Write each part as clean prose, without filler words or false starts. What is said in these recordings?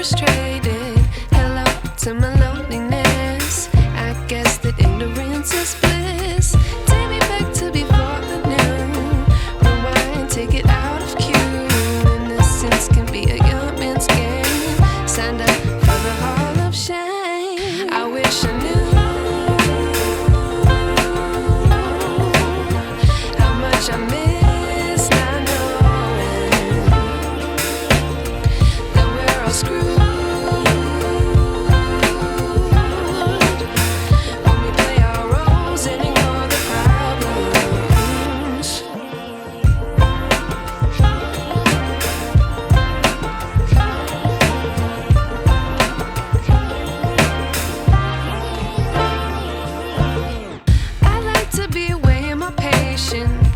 frustrated. Hello to my loneliness. I guess that ignorance is bliss. Take me back to before I knew. Rewind, take it out of cue. Innocence can be a young man's game. Signed up for the hall of shame. I wish I knew how much I miss not knowing that we're all screwed.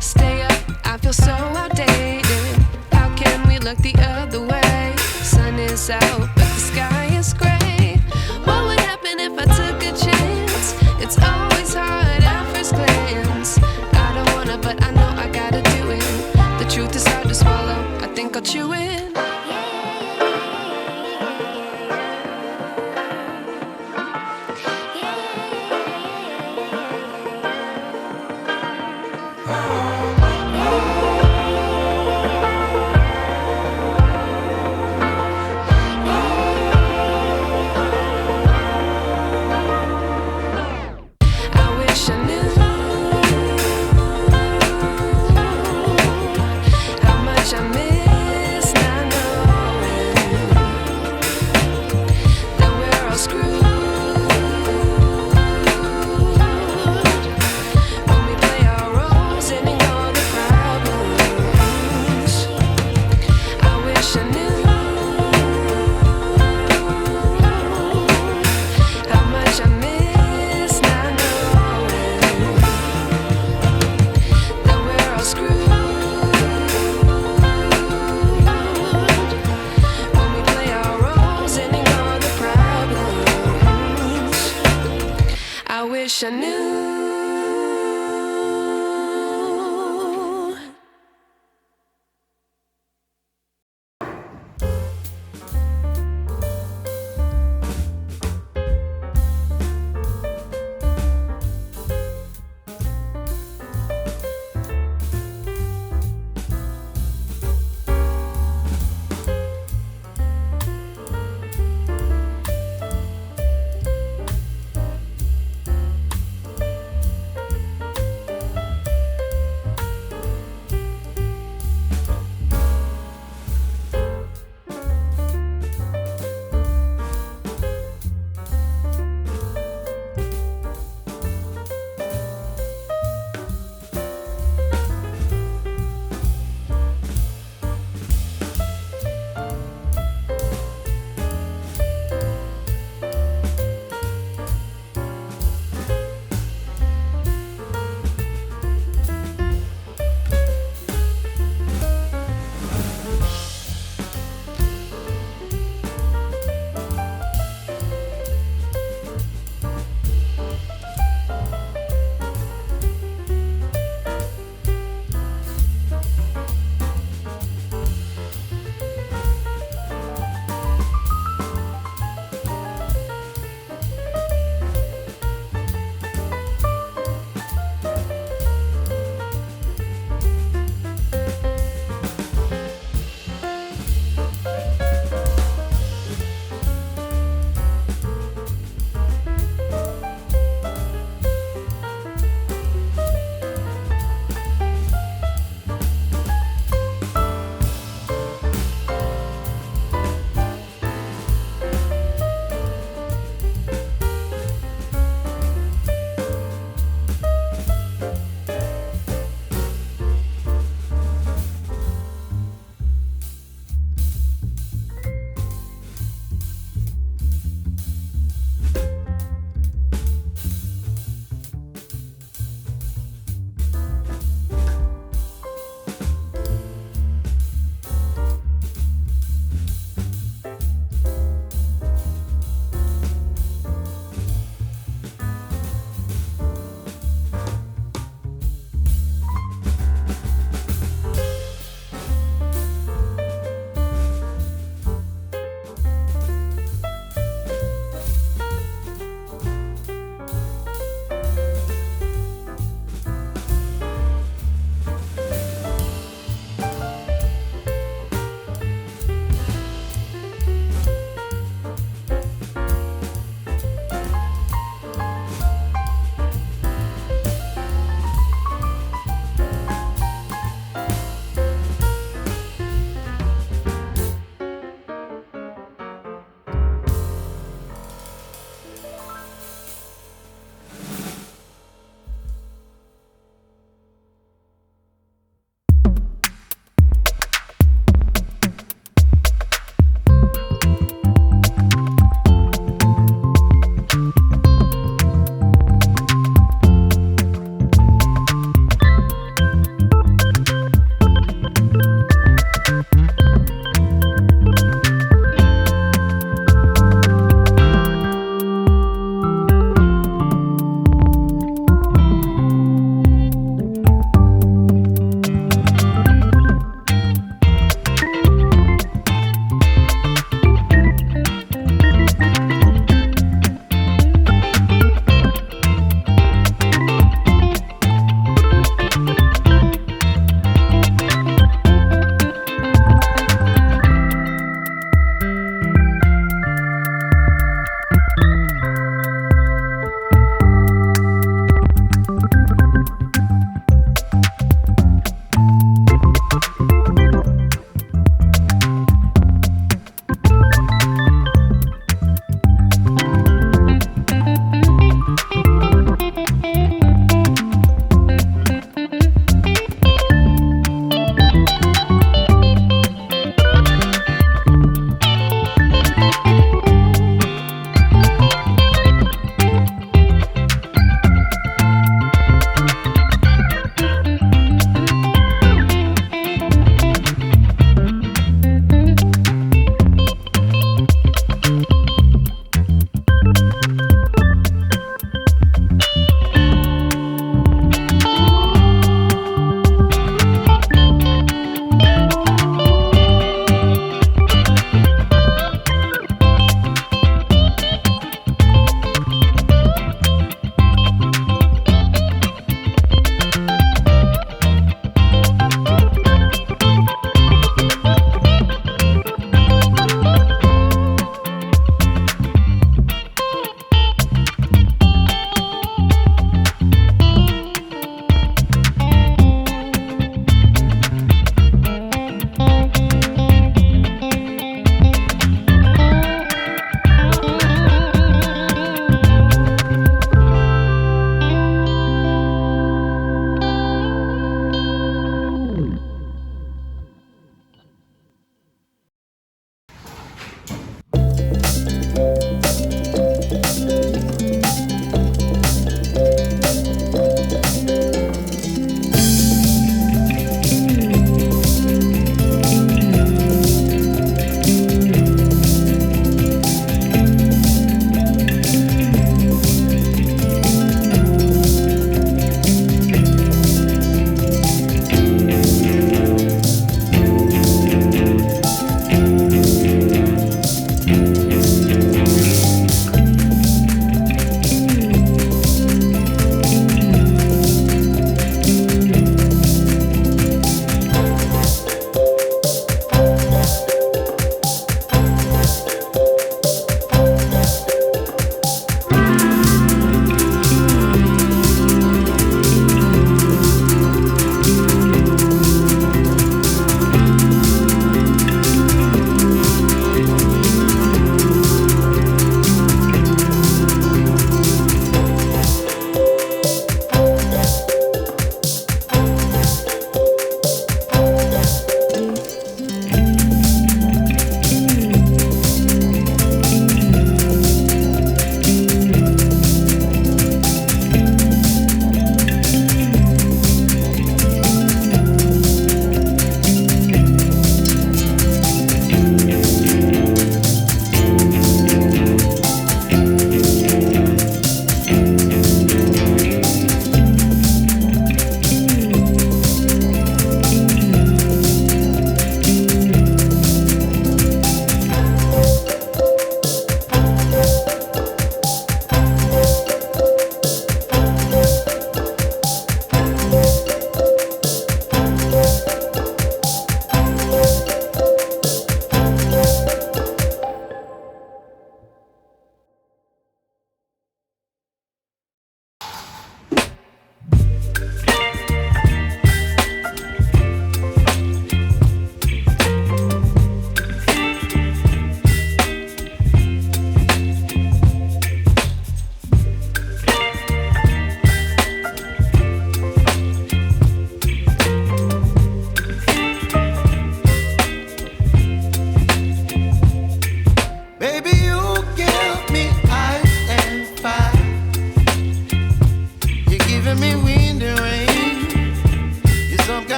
Stay up, I feel so outdated. How can we look the other way? Sun is out, but the sky is gray. What would happen if I took a chance? It's always hard at first glance. I don't wanna, but I know I gotta do it. The truth is hard to swallow, I think I'll chew it. I wish I knew.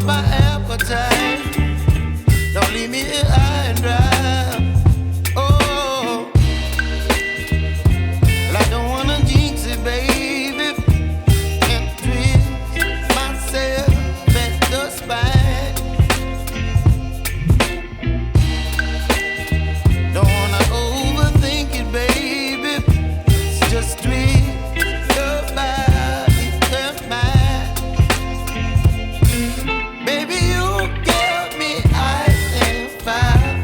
my appetite. Don't leave me here high and dry. Oh, well, I don't wanna jinx it, baby, and twist myself at the spine. Don't wanna overthink it, baby. It's just twist your body and mine. Baby, you give me ice and fire.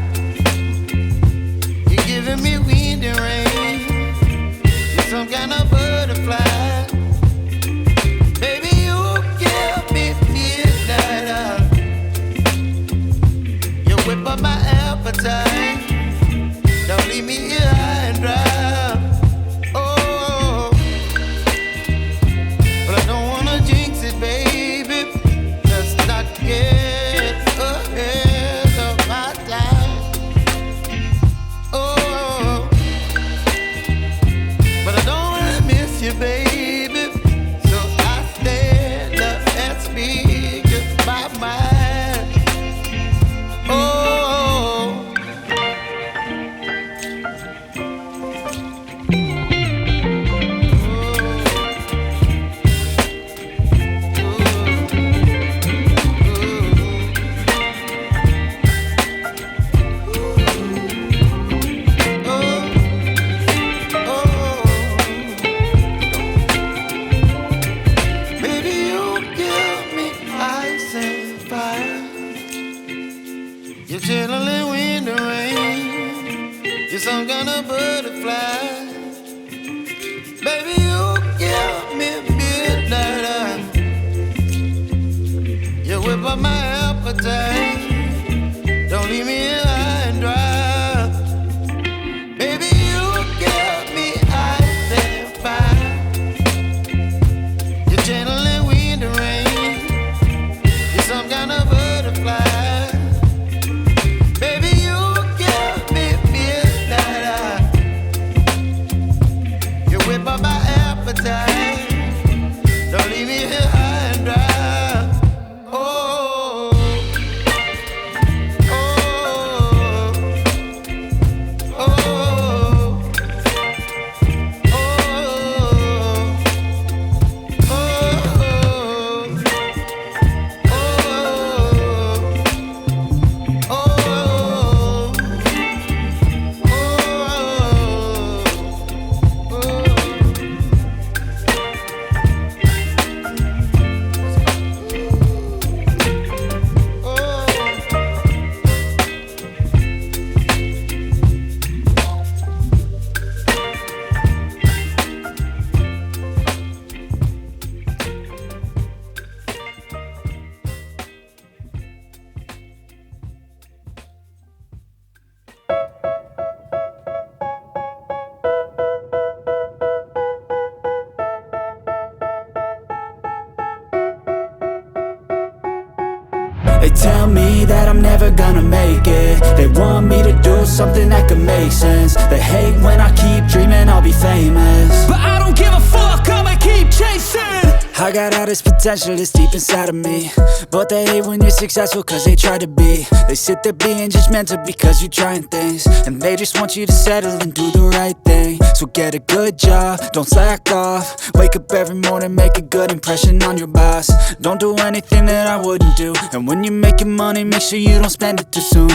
You're giving me wind and rain. You're some kind of butterfly. Baby, you give me midnight. You whip up my appetite. Don't leave me here high and dry. Oh, but I don't wanna jinx it, baby. Let's not get ahead of my time. Oh, but I don't wanna miss you, baby. So I stand up and speak my mind. Oh. Baby, you give me ice and fire. You're chilling wind and rain. You're some kind of butterfly. Baby, you give me midnight. You whip up my appetite. Don't leave me here high and dry. Baby, you give me ice and fire. You're channeling wind and rain. You're some kind of butterfly. Baby, you give me midnight. You whip up my appetite. Don't leave me here high and dry. Oh, oh, oh, oh, They tell me that I'm never gonna make it. They want me to do something that could make sense. They hate when I keep dreaming I'll be famous, but I don't give a fuck, I'ma keep chasing. I got all this potential that's deep inside of me, but they hate when you're successful cause they try to be. They sit there being judgmental because you're trying things, and they just want you to settle and do the right thing. So get a good job, don't slack off. Wake up every morning, make a good impression on your boss. Don't do anything that I wouldn't do, and when you're making money, make sure you don't spend it too soon.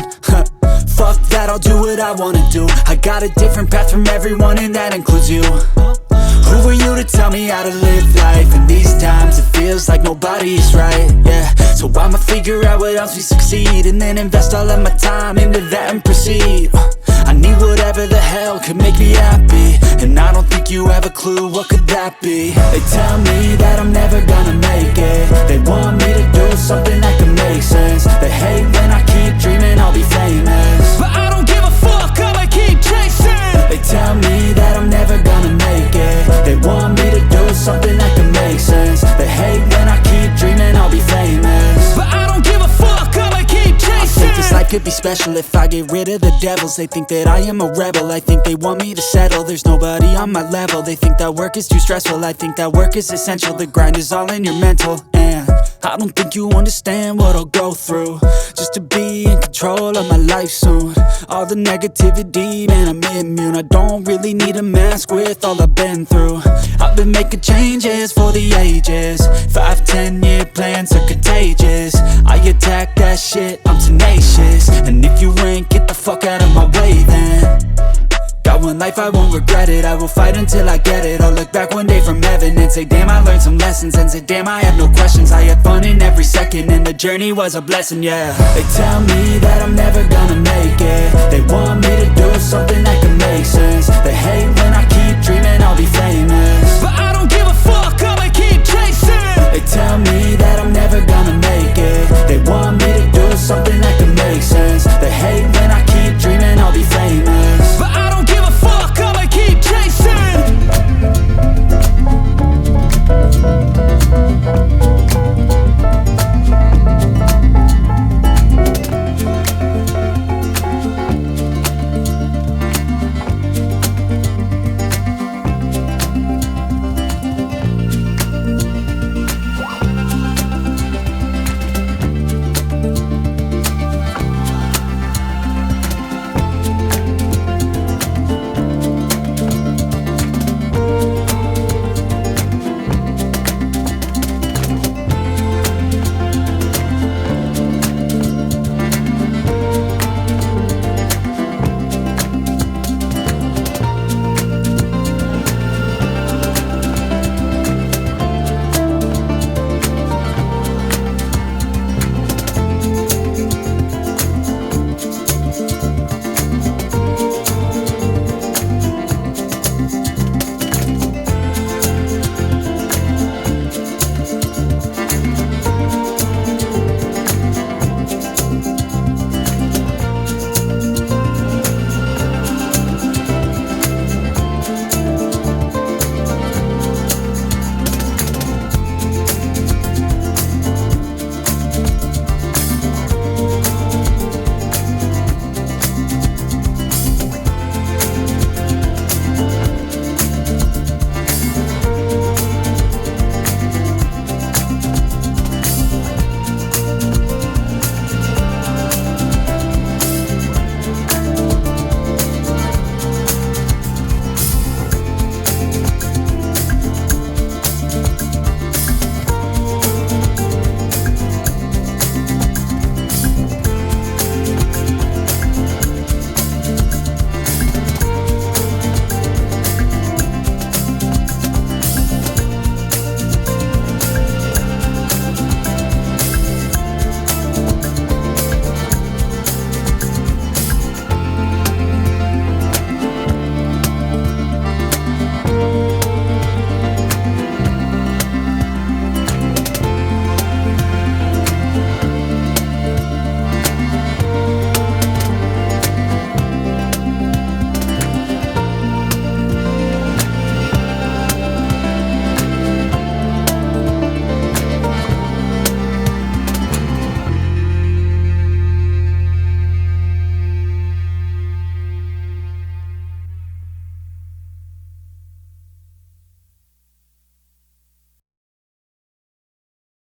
Fuck that, I'll do what I wanna do. I got a different path from everyone, and that includes you. Who are you to tell me how to live life? In these times it feels like nobody is right, yeah. So I'ma figure out what else we succeed, and then invest all of my time into that and proceed. I need whatever the hell could make me happy, and I don't think you have a clue what could that be. They tell me that I'm never gonna make it. They want me to do something that could make sense. They hate when I keep dreaming I'll be famous, but I don't give a fuck, I'ma keep chasing. They tell me that I'm never gonna make it. They want me to do something that can make sense. They hate when I keep dreaming I'll be famous, but I don't give a fuck, I'ma keep chasing. I think this life could be special if I get rid of the devils. They think that I am a rebel, I think they want me to settle. There's nobody on my level. They think that work is too stressful, I think that work is essential. The grind is all in your mental, and I don't think you understand what I'll go through just to be in control of my life soon. All the negativity, man, I'm immune. I don't really need a mask with all I've been through. I've been making changes for the ages. 5, 10-year plans are contagious. I attack that shit, I'm tenacious. And if you ain't, get the fuck out of my way then. Got one life, I won't regret it. I will fight until I get it. I'll look back one day from heaven and say, damn, I learned some lessons. And say, damn, I have no questions. I had fun in every second, and the journey was a blessing, yeah. They tell me that I'm never gonna make it. They want me to do something that can make sense. They hate when I keep dreaming I'll be famous, but I don't give a fuck, I'ma keep chasing. They tell me that I'm never gonna make it. They want me to do